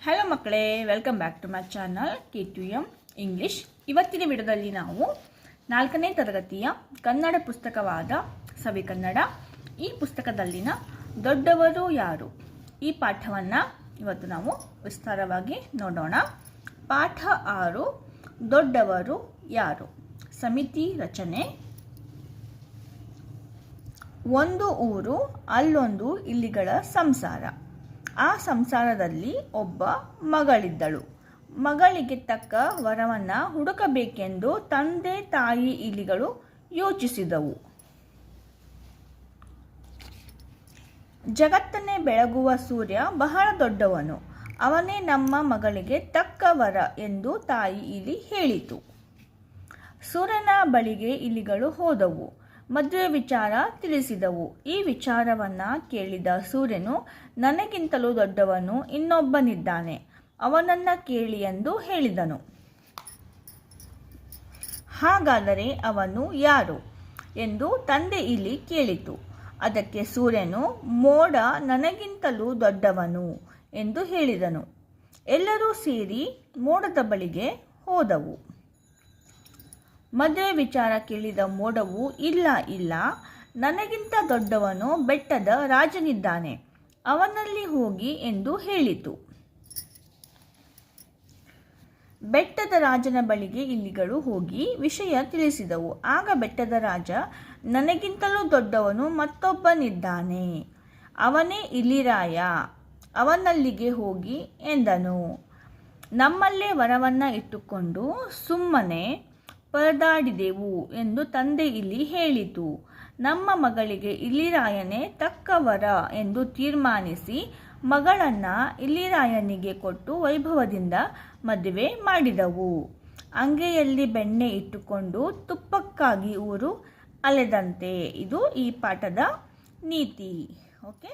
Hello ಮಕ್ಕಳೇ, welcome back to my channel KTM English. ಇವತ್ತಿನ ವಿಡಿಯೋದಲ್ಲಿ ನಾವು 4ನೇ ತರಗತಿಯ ಕನ್ನಡ ಪುಸ್ತಕವಾದ ಸವಿಕನ್ನಡ, ಈ ಪುಸ್ತಕದಲ್ಲಿನ ದೊಡ್ಡವರು ಯಾರು ಈ ಪಾಠವನ್ನು ಇವತ್ತು ನಾವು ವಿಸ್ತಾರವಾಗಿ ನೋಡೋಣ. ಪಾಠ 6, ದೊಡ್ಡವರು ಯಾರು. ಸಮಿತಿ ರಚನೆ. ಒಂದು ಊರು, ಅಲ್ಲೊಂದು ಇಲಿಗಳ ಸಂಸಾರ. ಆ ಸಂಸಾರದಲ್ಲಿ ಒಬ್ಬ ಮಗಳಿದ್ದಳು. ಮಗಳಿಗೆ ತಕ್ಕ ವರವನ್ನು ಹುಡುಕಬೇಕೆಂದು ತಂದೆ ತಾಯಿ ಇಲಿಗಳು ಯೋಚಿಸಿದವು. ಜಗತ್ತನ್ನೇ ಬೆಳಗುವ ಸೂರ್ಯ ಬಹಳ ದೊಡ್ಡವನು, ಅವನೇ ನಮ್ಮ ಮಗಳಿಗೆ ತಕ್ಕ ವರ ಎಂದು ತಾಯಿ ಇಲಿ ಹೇಳಿತು. ಸೂರ್ಯನ ಬಳಿಗೆ ಇಲಿಗಳು ಹೋದವು. ಮದುವೆ ವಿಚಾರ ತಿಳಿಸಿದವು. ಈ ವಿಚಾರವನ್ನು ಕೇಳಿದ ಸೂರ್ಯನು, ನನಗಿಂತಲೂ ದೊಡ್ಡವನು ಇನ್ನೊಬ್ಬನಿದ್ದಾನೆ, ಅವನನ್ನು ಕೇಳಿ ಎಂದು ಹೇಳಿದನು. ಹಾಗಾದರೆ ಅವನು ಯಾರು ಎಂದು ತಂದೆ ಇಲಿ ಕೇಳಿತು. ಅದಕ್ಕೆ ಸೂರ್ಯನು, ಮೋಡ ನನಗಿಂತಲೂ ದೊಡ್ಡವನು ಎಂದು ಹೇಳಿದನು. ಎಲ್ಲರೂ ಸೇರಿ ಮೋಡದ ಬಳಿಗೆ ಹೋದವು. ಮದುವೆ ವಿಚಾರ ಕೇಳಿದ ಮೋಡವು, ಇಲ್ಲ, ನನಗಿಂತ ದೊಡ್ಡವನು ಬೆಟ್ಟದ ರಾಜನಿದ್ದಾನೆ, ಅವನಲ್ಲಿ ಹೋಗಿ ಎಂದು ಹೇಳಿತು. ಬೆಟ್ಟದ ರಾಜನ ಬಳಿಗೆ ಇಲಿಗಳು ಹೋಗಿ ವಿಷಯ ತಿಳಿಸಿದವು. ಆಗ ಬೆಟ್ಟದ ರಾಜ, ನನಗಿಂತಲೂ ದೊಡ್ಡವನು ಮತ್ತೊಬ್ಬನಿದ್ದಾನೆ, ಅವನೇ ಇಲಿರಾಯ, ಅವನಲ್ಲಿಗೆ ಹೋಗಿ ಎಂದನು. ನಮ್ಮಲ್ಲೇ ವರವನ್ನು ಇಟ್ಟುಕೊಂಡು ಸುಮ್ಮನೆ ಪರದಾಡಿದೆವು ಎಂದು ತಂದೆ ಇಲಿ ಹೇಳಿತು. ನಮ್ಮ ಮಗಳಿಗೆ ಇಲಿರಾಯನೇ ತಕ್ಕ ವರ ಎಂದು ತೀರ್ಮಾನಿಸಿ ಮಗಳನ್ನು ಇಲಿರಾಯನಿಗೆ ಕೊಟ್ಟು ವೈಭವದಿಂದ ಮದುವೆ ಮಾಡಿದವು. ಅಂಗೈಯಲ್ಲಿ ಬೆಣ್ಣೆ ಇಟ್ಟುಕೊಂಡು ತುಪ್ಪಕ್ಕಾಗಿ ಊರು ಅಲೆದಂತೆ. ಇದು ಈ ಪಾಠದ ನೀತಿ. ಓಕೆ.